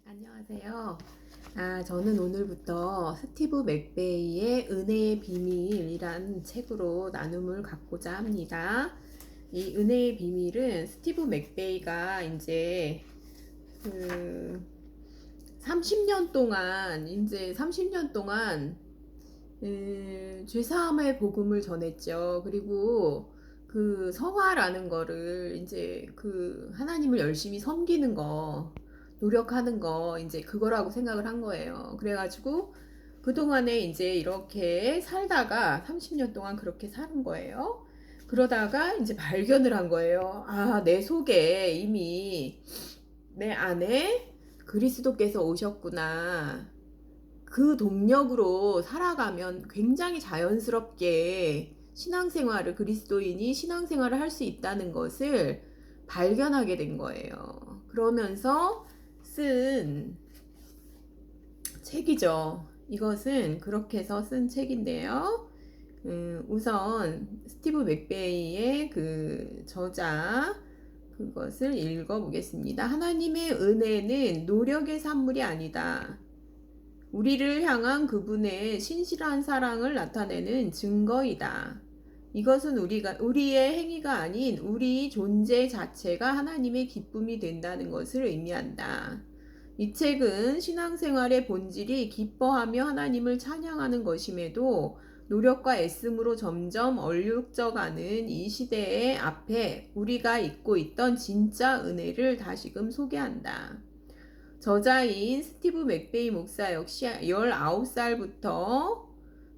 안녕하세요. 저는 오늘부터 스티브 맥베이의 은혜의 비밀이란 책으로 나눔을 갖고자 합니다. 이 은혜의 비밀은 스티브 맥베이가 이제 그 30년 동안 죄사함의 복음을 전했죠. 그리고 그 성화라는 거를 이제 그 하나님을 열심히 섬기는 거, 노력하는 거, 이제 그거라고 생각을 한 거예요. 그래가지고 그동안에 이제 이렇게 살다가 30년 동안 그렇게 사는 거예요. 그러다가 이제 발견을 한 거예요. 내 속에 이미 내 안에 그리스도께서 오셨구나. 그 동력으로 살아가면 굉장히 자연스럽게 그리스도인이 신앙생활을 할 수 있다는 것을 발견하게 된 거예요. 그러면서 쓴 책이죠. 이것은 그렇게 해서 쓴 책인데요. 우선 스티브 맥베이의 그 저자 그것을 읽어보겠습니다. 하나님의 은혜는 노력의 산물이 아니다. 우리를 향한 그분의 신실한 사랑을 나타내는 증거이다. 이것은 우리의 행위가 아닌 우리 존재 자체가 하나님의 기쁨이 된다는 것을 의미한다. 이 책은 신앙생활의 본질이 기뻐하며 하나님을 찬양하는 것임에도 노력과 애씀으로 점점 얼룩져가는 이 시대의 앞에 우리가 잊고 있던 진짜 은혜를 다시금 소개한다. 저자인 스티브 맥베이 목사 역시 19살부터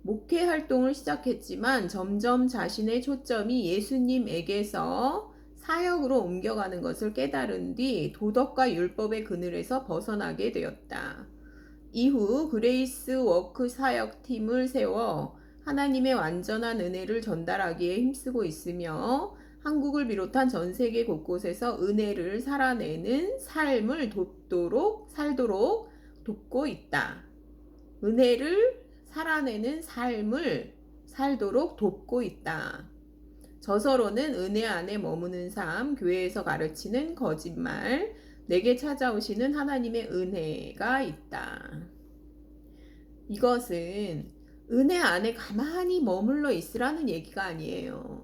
목회 활동을 시작했지만 점점 자신의 초점이 예수님에게서 사역으로 옮겨가는 것을 깨달은 뒤 도덕과 율법의 그늘에서 벗어나게 되었다. 이후 그레이스 워크 사역팀을 세워 하나님의 완전한 은혜를 전달하기에 힘쓰고 있으며 한국을 비롯한 전 세계 곳곳에서 은혜를 살아내는 삶을 살도록 돕고 있다. 은혜를 살아내는 삶을 살도록 돕고 있다. 저서로는 은혜 안에 머무는 삶, 교회에서 가르치는 거짓말, 내게 찾아오시는 하나님의 은혜가 있다. 이것은 은혜 안에 가만히 머물러 있으라는 얘기가 아니에요.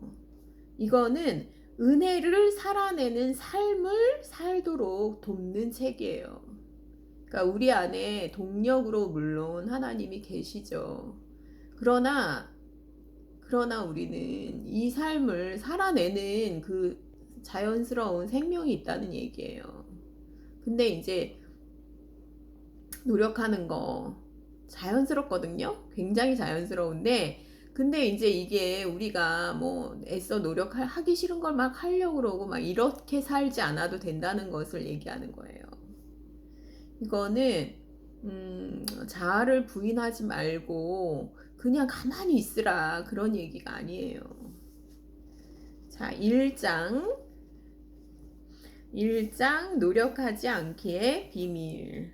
이거는 은혜를 살아내는 삶을 살도록 돕는 책이에요. 그러니까 우리 안에 동력으로 물론 하나님이 계시죠. 그러나 우리는 이 삶을 살아내는 그 자연스러운 생명이 있다는 얘기예요. 근데 이제 노력하는 거 자연스럽거든요. 굉장히 자연스러운데 근데 이제 이게 우리가 뭐 애써 노력하기 싫은 걸 막 하려고 그러고 막 이렇게 살지 않아도 된다는 것을 얘기하는 거예요. 이거는 자아를 부인하지 말고 그냥 가만히 있으라 그런 얘기가 아니에요. 자, 1장 노력하지 않기의 비밀.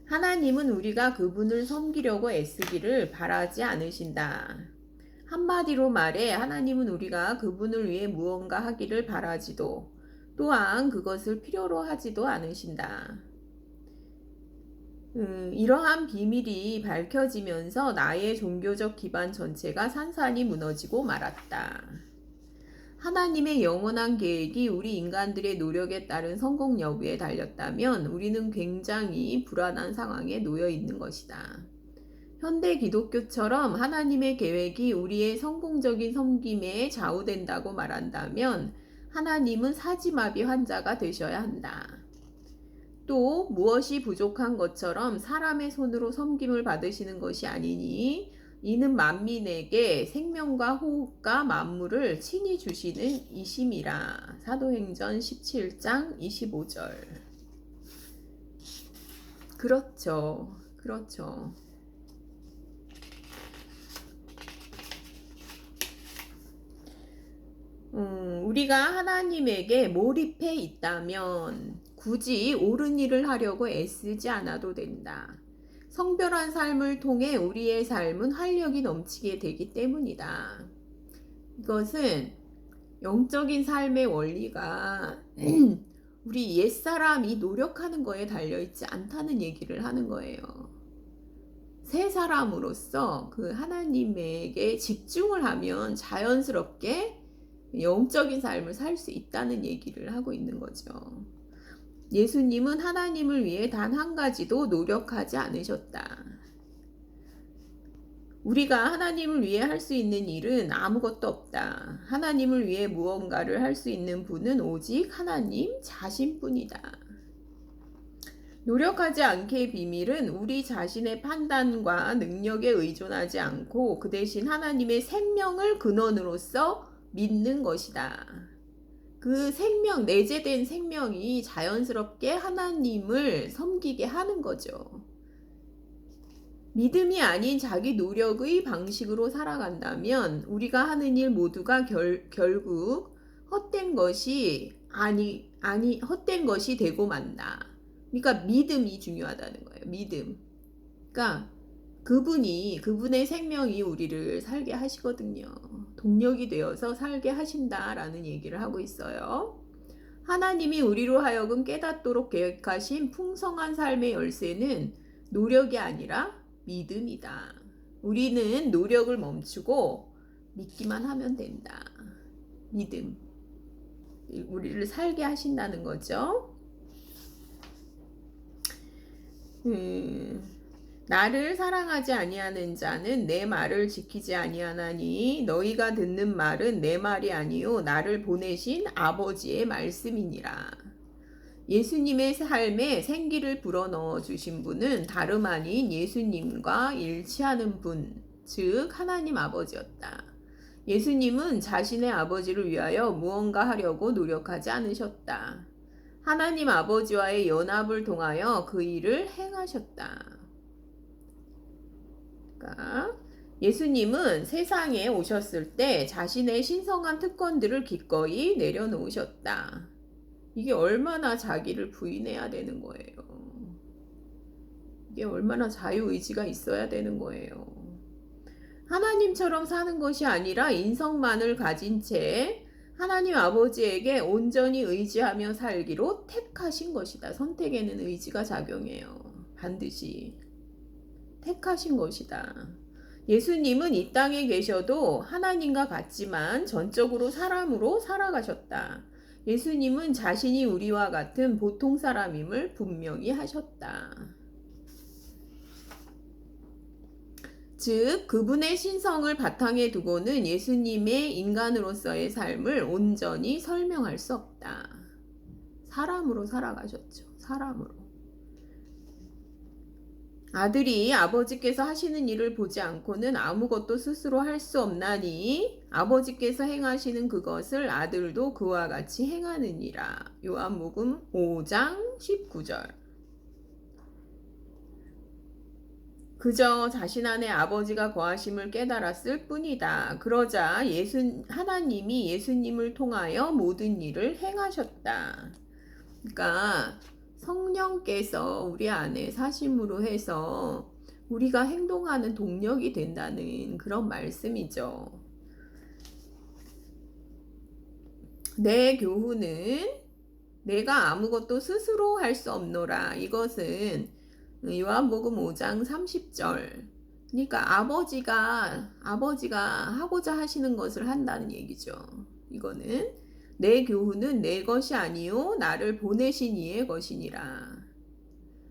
하나님은 우리가 그분을 섬기려고 애쓰기를 바라지 않으신다. 한마디로 말해 하나님은 우리가 그분을 위해 무언가 하기를 바라지도 또한 그것을 필요로 하지도 않으신다. 이러한 비밀이 밝혀지면서 나의 종교적 기반 전체가 산산이 무너지고 말았다. 하나님의 영원한 계획이 우리 인간들의 노력에 따른 성공 여부에 달렸다면 우리는 굉장히 불안한 상황에 놓여 있는 것이다. 현대 기독교처럼 하나님의 계획이 우리의 성공적인 섬김에 좌우된다고 말한다면 하나님은 사지마비 환자가 되셔야 한다. 또 무엇이 부족한 것처럼 사람의 손으로 섬김을 받으시는 것이 아니니 이는 만민에게 생명과 호흡과 만물을 친히 주시는 이심이라. 사도행전 17장 25절. 그렇죠. 우리가 하나님에게 몰입해 있다면 굳이 옳은 일을 하려고 애쓰지 않아도 된다. 성별한 삶을 통해 우리의 삶은 활력이 넘치게 되기 때문이다. 이것은 영적인 삶의 원리가 우리 옛사람이 노력하는 거에 달려있지 않다는 얘기를 하는 거예요. 새 사람으로서 그 하나님에게 집중을 하면 자연스럽게 영적인 삶을 살 수 있다는 얘기를 하고 있는 거죠. 예수님은 하나님을 위해 단 한 가지도 노력하지 않으셨다. 우리가 하나님을 위해 할 수 있는 일은 아무것도 없다. 하나님을 위해 무언가를 할 수 있는 분은 오직 하나님 자신뿐이다. 노력하지 않기의 비밀은 우리 자신의 판단과 능력에 의존하지 않고 그 대신 하나님의 생명을 근원으로서 믿는 것이다. 그 생명, 내재된 생명이 자연스럽게 하나님을 섬기게 하는 거죠. 믿음이 아닌 자기 노력의 방식으로 살아간다면 우리가 하는 일 모두가 결국 헛된 것이 헛된 것이 되고 만다. 그러니까 믿음이 중요하다는 거예요. 믿음. 그러니까 그분의 생명이 우리를 살게 하시거든요. 동력이 되어서 살게 하신다라는 얘기를 하고 있어요. 하나님이 우리로 하여금 깨닫도록 계획하신 풍성한 삶의 열쇠는 노력이 아니라 믿음이다. 우리는 노력을 멈추고 믿기만 하면 된다. 믿음. 우리를 살게 하신다는 거죠. 나를 사랑하지 아니하는 자는 내 말을 지키지 아니하나니 너희가 듣는 말은 내 말이 아니요 나를 보내신 아버지의 말씀이니라. 예수님의 삶에 생기를 불어넣어 주신 분은 다름 아닌 예수님과 일치하는 분, 즉 하나님 아버지였다. 예수님은 자신의 아버지를 위하여 무언가 하려고 노력하지 않으셨다. 하나님 아버지와의 연합을 통하여 그 일을 행하셨다. 그러니까 예수님은 세상에 오셨을 때 자신의 신성한 특권들을 기꺼이 내려놓으셨다. 이게 얼마나 자기를 부인해야 되는 거예요. 이게 얼마나 자유의지가 있어야 되는 거예요. 하나님처럼 사는 것이 아니라 인성만을 가진 채 하나님 아버지에게 온전히 의지하며 살기로 택하신 것이다. 선택에는 의지가 작용해요. 반드시. 택하신 것이다. 예수님은 이 땅에 계셔도 하나님과 같지만 전적으로 사람으로 살아가셨다. 예수님은 자신이 우리와 같은 보통 사람임을 분명히 하셨다. 즉 그분의 신성을 바탕에 두고는 예수님의 인간으로서의 삶을 온전히 설명할 수 없다. 사람으로 살아가셨죠. 사람으로. 아들이 아버지께서 하시는 일을 보지 않고는 아무것도 스스로 할 수 없나니 아버지께서 행하시는 그것을 아들도 그와 같이 행하느니라. 요한복음 5장 19절. 그저 자신 안에 아버지가 거하심을 깨달았을 뿐이다. 그러자 하나님이 예수님을 통하여 모든 일을 행하셨다. 그러니까 성령께서 우리 안에 사심으로 해서 우리가 행동하는 동력이 된다는 그런 말씀이죠. 내 교훈은 내가 아무것도 스스로 할 수 없노라. 이것은 요한복음 5장 30절. 그러니까 아버지가 하고자 하시는 것을 한다는 얘기죠. 이거는 내 교훈은 내 것이 아니요 나를 보내신 이의 것이니라.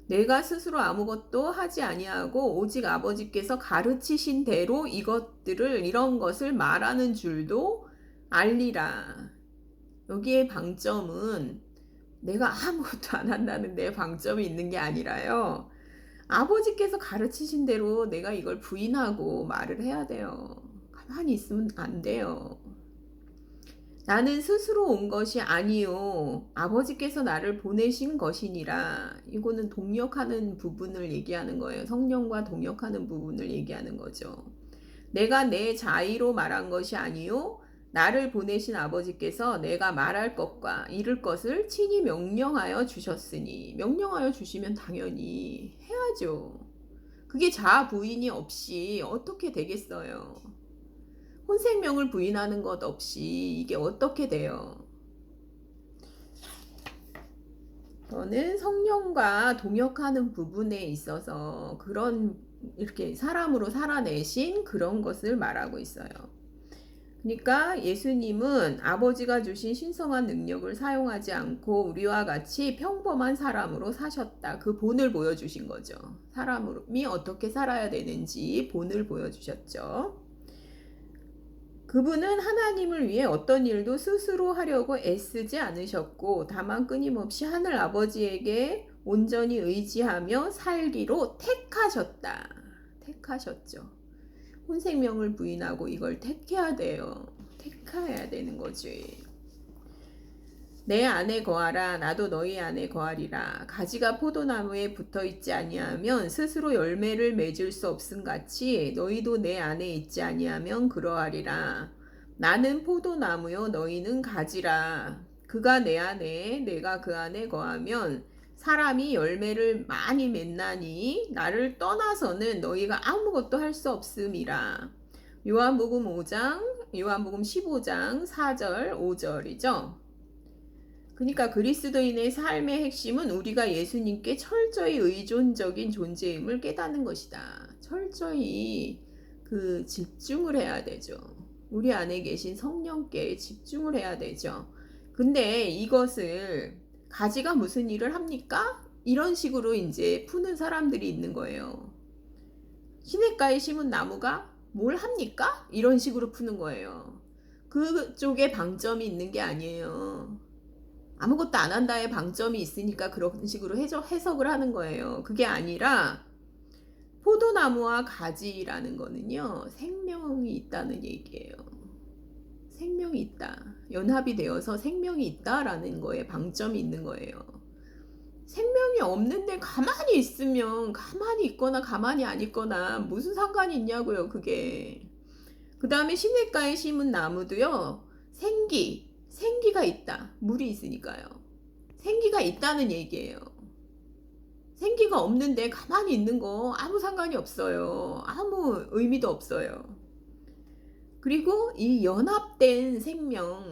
내가 스스로 아무것도 하지 아니하고 오직 아버지께서 가르치신 대로 이런 것을 말하는 줄도 알리라. 여기에 방점은 내가 아무것도 안 한다는 데 방점이 있는 게 아니라요. 아버지께서 가르치신 대로 내가 이걸 부인하고 말을 해야 돼요. 가만히 있으면 안 돼요. 나는 스스로 온 것이 아니요 아버지께서 나를 보내신 것이니라. 이거는 동역하는 부분을 얘기하는 거예요. 성령과 동역하는 부분을 얘기하는 거죠. 내가 내 자의로 말한 것이 아니요 나를 보내신 아버지께서 내가 말할 것과 이룰 것을 친히 명령하여 주셨으니. 명령하여 주시면 당연히 해야죠. 그게 자아 부인이 없이 어떻게 되겠어요. 혼생명을 부인하는 것 없이 이게 어떻게 돼요? 저는 성령과 동역하는 부분에 있어서 그런 이렇게 사람으로 살아내신 그런 것을 말하고 있어요. 그러니까 예수님은 아버지가 주신 신성한 능력을 사용하지 않고 우리와 같이 평범한 사람으로 사셨다. 그 본을 보여주신 거죠. 사람이 어떻게 살아야 되는지 본을 보여주셨죠. 그분은 하나님을 위해 어떤 일도 스스로 하려고 애쓰지 않으셨고 다만 끊임없이 하늘 아버지에게 온전히 의지하며 살기로 택하셨다. 택하셨죠. 혼생명을 부인하고 이걸 택해야 돼요. 택해야 되는 거지. 내 안에 거하라 나도 너희 안에 거하리라. 가지가 포도나무에 붙어있지 아니하면 스스로 열매를 맺을 수 없음같이 너희도 내 안에 있지 아니하면 그러하리라. 나는 포도나무요 너희는 가지라. 그가 내 안에 내가 그 안에 거하면 사람이 열매를 많이 맺나니 나를 떠나서는 너희가 아무것도 할 수 없음이라. 요한복음 15장 4절 5절이죠. 그러니까 그리스도인의 삶의 핵심은 우리가 예수님께 철저히 의존적인 존재임을 깨닫는 것이다. 철저히 집중을 해야 되죠. 우리 안에 계신 성령께 집중을 해야 되죠. 근데 이것을 가지가 무슨 일을 합니까? 이런 식으로 이제 푸는 사람들이 있는 거예요. 시냇가에 심은 나무가 뭘 합니까? 이런 식으로 푸는 거예요. 그쪽에 방점이 있는 게 아니에요. 아무것도 안 한다의 방점이 있으니까 그런 식으로 해석을 하는 거예요. 그게 아니라 포도나무와 가지라는 거는요. 생명이 있다는 얘기예요. 생명이 있다. 연합이 되어서 생명이 있다라는 거에 방점이 있는 거예요. 생명이 없는데 가만히 있으면 가만히 있거나 가만히 안 있거나 무슨 상관이 있냐고요. 그게. 그 다음에 시냇가에 심은 나무도요. 생기가 있다. 물이 있으니까요. 생기가 있다는 얘기예요. 생기가 없는데 가만히 있는 거 아무 상관이 없어요. 아무 의미도 없어요. 그리고 이 연합된 생명이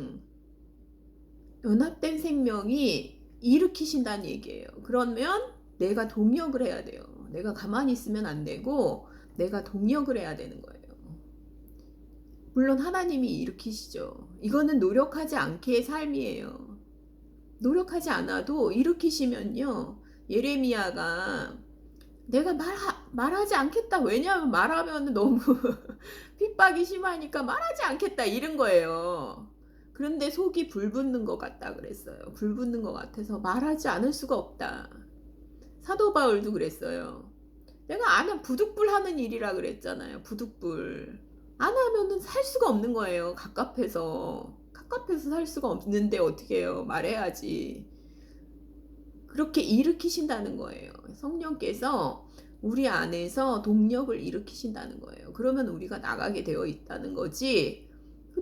일으키신다는 얘기예요. 그러면 내가 동력을 해야 돼요. 내가 가만히 있으면 안 되고 내가 동력을 해야 되는 거예요. 물론 하나님이 일으키시죠. 이거는 노력하지 않게의 삶이에요. 노력하지 않아도 일으키시면요. 예레미야가 내가 말하지 않겠다. 왜냐하면 말하면 너무 핍박이 심하니까 말하지 않겠다. 이런 거예요. 그런데 속이 불붙는 것 같다 그랬어요. 불붙는 것 같아서 말하지 않을 수가 없다. 사도 바울도 그랬어요. 내가 안 하면 부득불 하는 일이라 그랬잖아요. 부득불. 안 하면은 살 수가 없는 거예요. 갑갑해서 살 수가 없는데 어떻게 해요? 말해야지. 그렇게 일으키신다는 거예요. 성령께서 우리 안에서 동력을 일으키신다는 거예요. 그러면 우리가 나가게 되어 있다는 거지.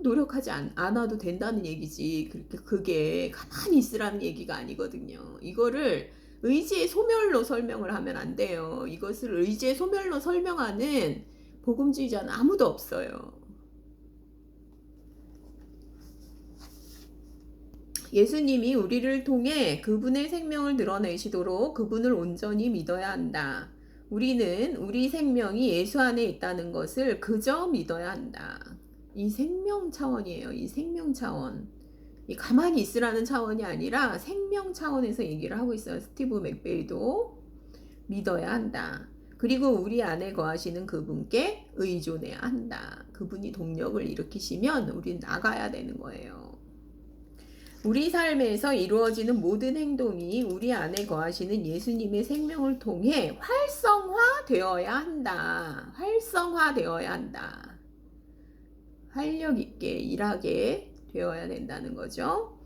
노력하지 않아도 된다는 얘기지. 그게 가만히 있으라는 얘기가 아니거든요. 이거를 의지의 소멸로 설명을 하면 안 돼요. 이것을 의지의 소멸로 설명하는 복음주의자는 아무도 없어요. 예수님이 우리를 통해 그분의 생명을 드러내시도록 그분을 온전히 믿어야 한다. 우리는 우리 생명이 예수 안에 있다는 것을 그저 믿어야 한다. 이 생명 차원이에요. 이 생명 차원. 이 가만히 있으라는 차원이 아니라 생명 차원에서 얘기를 하고 있어요. 스티브 맥베이도 믿어야 한다. 그리고 우리 안에 거하시는 그분께 의존해야 한다. 그분이 동력을 일으키시면 우린 나가야 되는 거예요. 우리 삶에서 이루어지는 모든 행동이 우리 안에 거하시는 예수님의 생명을 통해 활성화되어야 한다. 활성화되어야 한다. 활력 있게 일하게 되어야 된다는 거죠.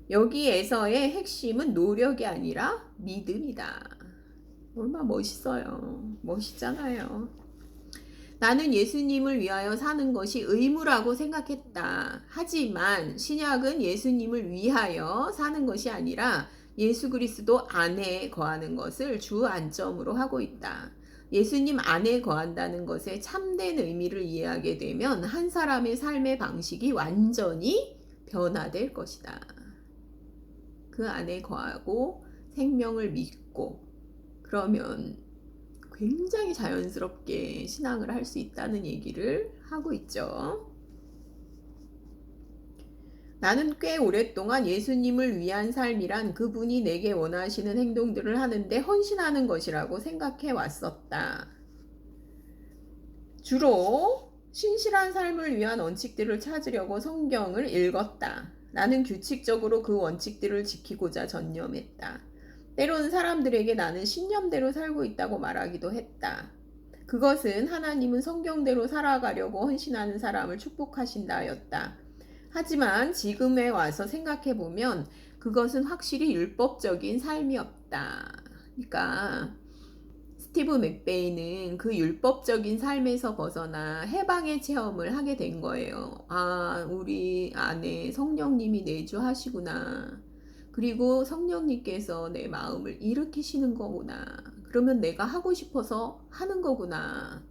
여기에서의 핵심은 노력이 아니라 믿음이다. 얼마나 멋있어요. 멋있잖아요. 나는 예수님을 위하여 사는 것이 의무라고 생각했다. 하지만 신약은 예수님을 위하여 사는 것이 아니라 예수 그리스도 안에 거하는 것을 주 안점으로 하고 있다. 예수님 안에 거한다는 것의 참된 의미를 이해하게 되면 한 사람의 삶의 방식이 완전히 변화될 것이다. 그 안에 거하고 생명을 믿고 그러면 굉장히 자연스럽게 신앙을 할 수 있다는 얘기를 하고 있죠. 나는 꽤 오랫동안 예수님을 위한 삶이란 그분이 내게 원하시는 행동들을 하는데 헌신하는 것이라고 생각해 왔었다. 주로 신실한 삶을 위한 원칙들을 찾으려고 성경을 읽었다. 나는 규칙적으로 그 원칙들을 지키고자 전념했다. 때로는 사람들에게 나는 신념대로 살고 있다고 말하기도 했다. 그것은 하나님은 성경대로 살아가려고 헌신하는 사람을 축복하신다였다. 하지만 지금에 와서 생각해보면 그것은 확실히 율법적인 삶이었다. 그러니까 스티브 맥베이는 그 율법적인 삶에서 벗어나 해방의 체험을 하게 된 거예요. 아, 우리 안에 성령님이 내주하시구나. 그리고 성령님께서 내 마음을 일으키시는 거구나. 그러면 내가 하고 싶어서 하는 거구나.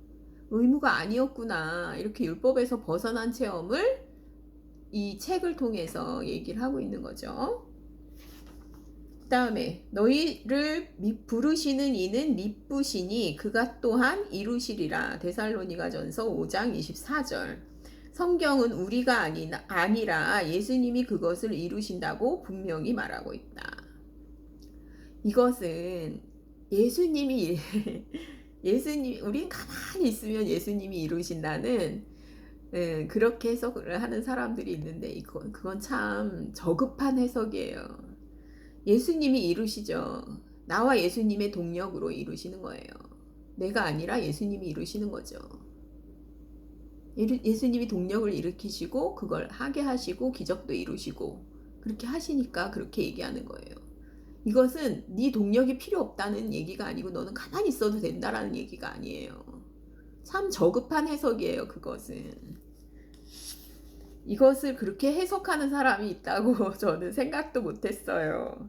의무가 아니었구나. 이렇게 율법에서 벗어난 체험을 이 책을 통해서 얘기를 하고 있는 거죠. 그 다음에 너희를 부르시는 이는 미쁘시니 그가 또한 이루시리라. 데살로니가전서 5장 24절. 성경은 우리가 아니라 예수님이 그것을 이루신다고 분명히 말하고 있다. 이것은 예수님이 우린 가만히 있으면 예수님이 이루신다는 그렇게 해석을 하는 사람들이 있는데 그건 참 저급한 해석이에요. 예수님이 이루시죠. 나와 예수님의 동력으로 이루시는 거예요. 내가 아니라 예수님이 이루시는 거죠. 예수님이 동력을 일으키시고 그걸 하게 하시고 기적도 이루시고 그렇게 하시니까 그렇게 얘기하는 거예요. 이것은 네 동력이 필요 없다는 얘기가 아니고 너는 가만히 있어도 된다라는 얘기가 아니에요. 참 저급한 해석이에요. 이것을 그렇게 해석하는 사람이 있다고 저는 생각도 못했어요.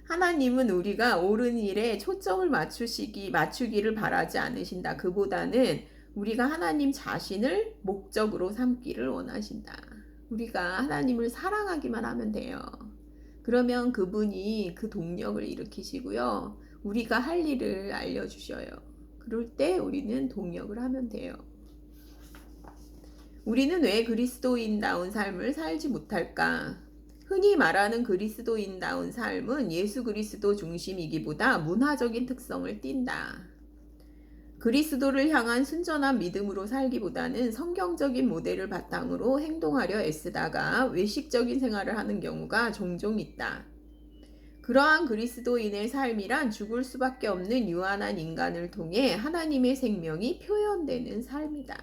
하나님은 우리가 옳은 일에 초점을 맞추기를 바라지 않으신다. 그보다는 우리가 하나님 자신을 목적으로 삼기를 원하신다. 우리가 하나님을 사랑하기만 하면 돼요. 그러면 그분이 그 동력을 일으키시고요. 우리가 할 일을 알려주셔요. 그럴 때 우리는 동력을 하면 돼요. 우리는 왜 그리스도인다운 삶을 살지 못할까? 흔히 말하는 그리스도인다운 삶은 예수 그리스도 중심이기보다 문화적인 특성을 띈다. 그리스도를 향한 순전한 믿음으로 살기보다는 성경적인 모델을 바탕으로 행동하려 애쓰다가 외식적인 생활을 하는 경우가 종종 있다. 그러한 그리스도인의 삶이란 죽을 수밖에 없는 유한한 인간을 통해 하나님의 생명이 표현되는 삶이다.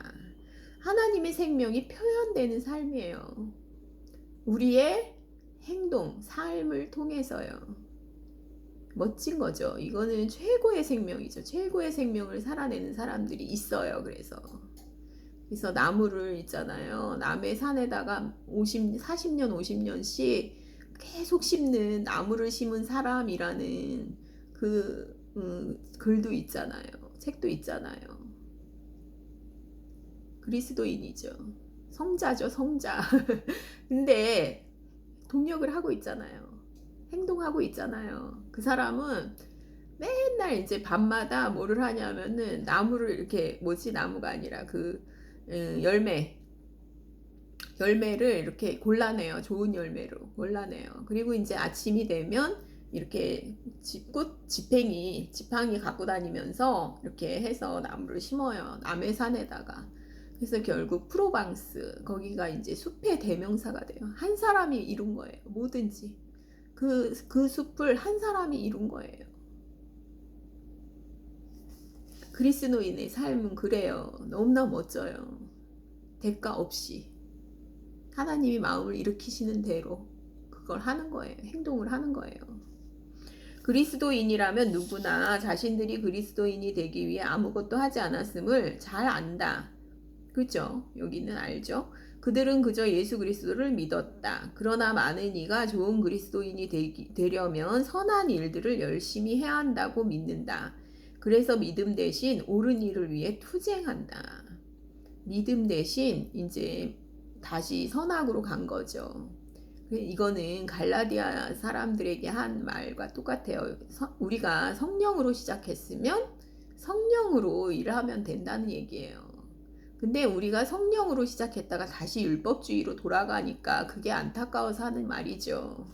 하나님의 생명이 표현되는 삶이에요. 우리의 행동, 삶을 통해서요. 멋진 거죠. 이거는 최고의 생명이죠. 최고의 생명을 살아내는 사람들이 있어요. 그래서 나무를 있잖아요. 남의 산에다가 40년, 50년씩 계속 심는 나무를 심은 사람이라는 글도 있잖아요. 책도 있잖아요. 그리스도인이죠. 성자죠, 성자. 근데 동력을 하고 있잖아요. 행동하고 있잖아요. 그 사람은 맨날 이제 밤마다 뭐를 하냐면은 나무를 이렇게 나무가 아니라 열매를 이렇게 골라내요. 좋은 열매로 골라내요. 그리고 이제 아침이 되면 이렇게 지팡이 갖고 다니면서 이렇게 해서 나무를 심어요. 남의 산에다가. 그래서 결국 프로방스, 거기가 이제 숲의 대명사가 돼요. 한 사람이 이룬 거예요. 뭐든지. 그 숲을 한 사람이 이룬 거예요. 그리스도인의 삶은 그래요. 너무나 멋져요. 대가 없이. 하나님이 마음을 일으키시는 대로 그걸 하는 거예요. 행동을 하는 거예요. 그리스도인이라면 누구나 자신들이 그리스도인이 되기 위해 아무것도 하지 않았음을 잘 안다. 그죠? 여기는 알죠? 그들은 그저 예수 그리스도를 믿었다. 그러나 많은 이가 좋은 그리스도인이 되려면 선한 일들을 열심히 해야 한다고 믿는다. 그래서 믿음 대신 옳은 일을 위해 투쟁한다. 믿음 대신 이제 다시 선악으로 간 거죠. 이거는 갈라디아 사람들에게 한 말과 똑같아요. 우리가 성령으로 시작했으면 성령으로 일을 하면 된다는 얘기예요. 근데 우리가 성령으로 시작했다가 다시 율법주의로 돌아가니까 그게 안타까워서 하는 말이죠.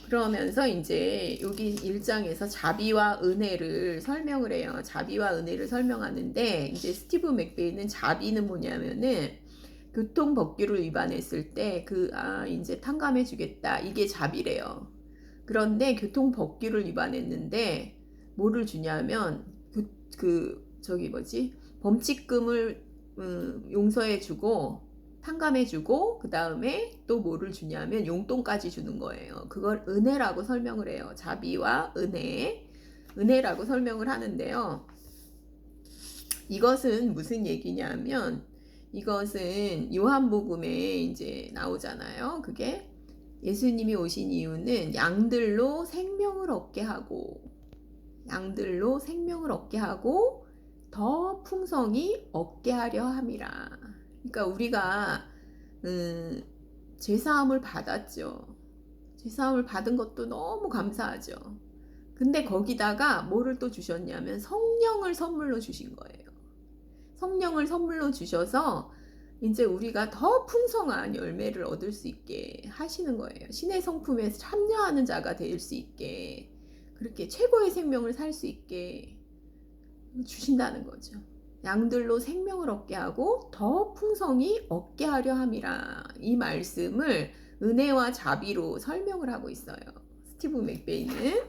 그러면서 이제 여기 1장에서 자비와 은혜를 설명을 해요. 자비와 은혜를 설명하는데 이제 스티브 맥베이는 자비는 뭐냐면은 교통법규를 위반했을 때 이제 탕감해 주겠다. 이게 자비래요. 그런데 교통법규를 위반했는데 뭐를 주냐면 범칙금을 용서해 주고 탕감해 주고 그 다음에 또 뭐를 주냐면 용돈까지 주는 거예요. 그걸 은혜라고 설명을 해요. 자비와 은혜라고 설명을 하는데요. 이것은 무슨 얘기냐면 이것은 요한복음에 이제 나오잖아요. 그게 예수님이 오신 이유는 양들로 생명을 얻게 하고 더 풍성히 얻게 하려 함이라. 그러니까 우리가 제사함을 받았죠. 제사함을 받은 것도 너무 감사하죠. 근데 거기다가 뭐를 또 주셨냐면 성령을 선물로 주신 거예요. 성령을 선물로 주셔서 이제 우리가 더 풍성한 열매를 얻을 수 있게 하시는 거예요. 신의 성품에 참여하는 자가 될 수 있게, 그렇게 최고의 생명을 살 수 있게 주신다는 거죠. 양들로 생명을 얻게 하고 더 풍성히 얻게 하려 함이라. 이 말씀을 은혜와 자비로 설명을 하고 있어요. 스티브 맥베이는.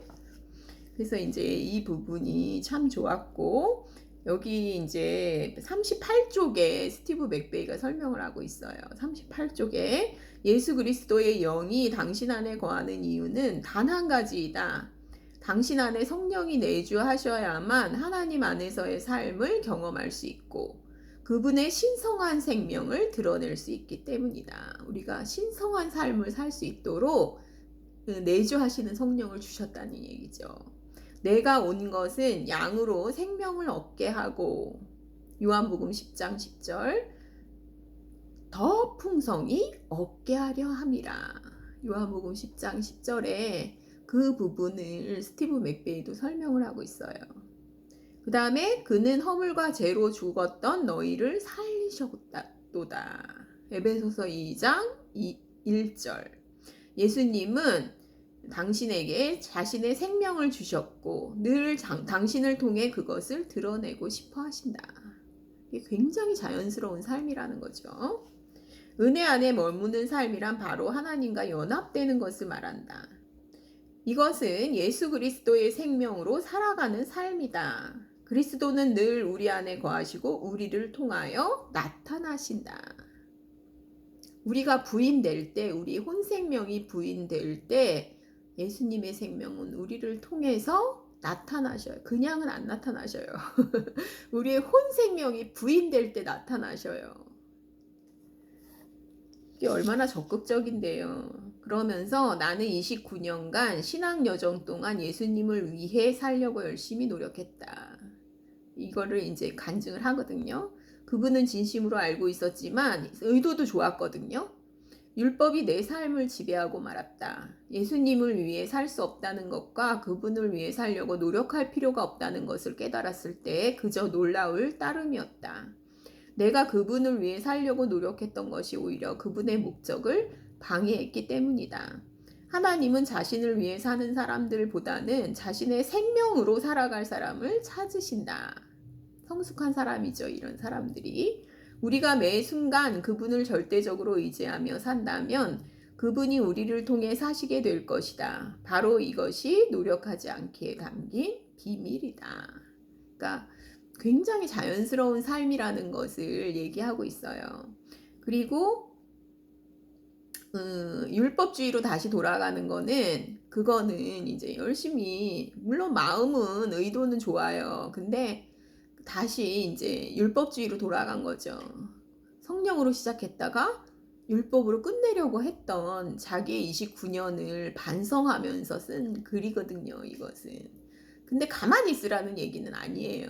그래서 이제 이 부분이 참 좋았고, 여기 이제 38쪽에 스티브 맥베이가 설명을 하고 있어요. 38쪽에 예수 그리스도의 영이 당신 안에 거하는 이유는 단 한 가지이다. 당신 안에 성령이 내주하셔야만 하나님 안에서의 삶을 경험할 수 있고 그분의 신성한 생명을 드러낼 수 있기 때문이다. 우리가 신성한 삶을 살 수 있도록 내주하시는 성령을 주셨다는 얘기죠. 내가 온 것은 양으로 생명을 얻게 하고, 요한복음 10장 10절, 더 풍성히 얻게 하려 함이라. 요한복음 10장 10절에 그 부분을 스티브 맥베이도 설명을 하고 있어요. 그 다음에 그는 허물과 죄로 죽었던 너희를 살리셨도다. 에베소서 2장 1절. 예수님은 당신에게 자신의 생명을 주셨고 늘 당신을 통해 그것을 드러내고 싶어 하신다. 이게 굉장히 자연스러운 삶이라는 거죠. 은혜 안에 머무는 삶이란 바로 하나님과 연합되는 것을 말한다. 이것은 예수 그리스도의 생명으로 살아가는 삶이다. 그리스도는 늘 우리 안에 거하시고 우리를 통하여 나타나신다. 우리가 부인될 때, 우리 혼생명이 부인될 때 예수님의 생명은 우리를 통해서 나타나셔요. 그냥은 안 나타나셔요. 우리의 혼생명이 부인될 때 나타나셔요. 이게 얼마나 적극적인데요. 그러면서 나는 29년간 신앙 여정 동안 예수님을 위해 살려고 열심히 노력했다. 이거를 이제 간증을 하거든요. 그분은 진심으로 알고 있었지만 의도도 좋았거든요. 율법이 내 삶을 지배하고 말았다. 예수님을 위해 살 수 없다는 것과 그분을 위해 살려고 노력할 필요가 없다는 것을 깨달았을 때 그저 놀라울 따름이었다. 내가 그분을 위해 살려고 노력했던 것이 오히려 그분의 목적을 방해했기 때문이다. 하나님은 자신을 위해 사는 사람들보다는 자신의 생명으로 살아갈 사람을 찾으신다. 성숙한 사람이죠, 이런 사람들이. 우리가 매 순간 그분을 절대적으로 의지하며 산다면 그분이 우리를 통해 사시게 될 것이다. 바로 이것이 노력하지 않기에 담긴 비밀이다. 그러니까 굉장히 자연스러운 삶이라는 것을 얘기하고 있어요. 그리고 율법주의로 다시 돌아가는 그거는 이제 열심히, 물론 마음은, 의도는 좋아요. 근데 다시 이제 율법주의로 돌아간 거죠. 성령으로 시작했다가 율법으로 끝내려고 했던 자기의 29년을 반성하면서 쓴 글이거든요, 이것은. 근데 가만히 있으라는 얘기는 아니에요.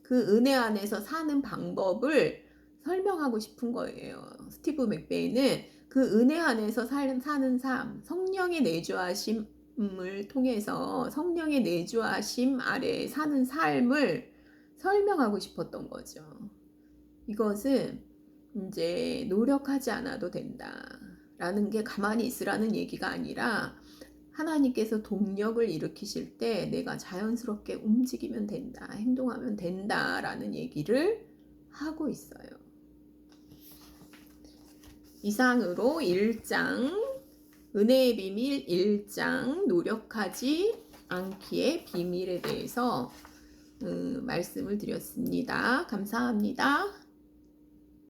그 은혜 안에서 사는 방법을 설명하고 싶은 거예요. 스티브 맥베이는 그 은혜 안에서 사는 삶, 성령의 내주하심을 통해서 성령의 내주하심 아래 사는 삶을 설명하고 싶었던 거죠. 이것은 이제 노력하지 않아도 된다라는 게 가만히 있으라는 얘기가 아니라 하나님께서 동력을 일으키실 때 내가 자연스럽게 움직이면 된다, 행동하면 된다라는 얘기를 하고 있어요. 이상으로 1장, 은혜의 비밀 1장, 노력하지 않기의 비밀에 대해서 말씀을 드렸습니다. 감사합니다.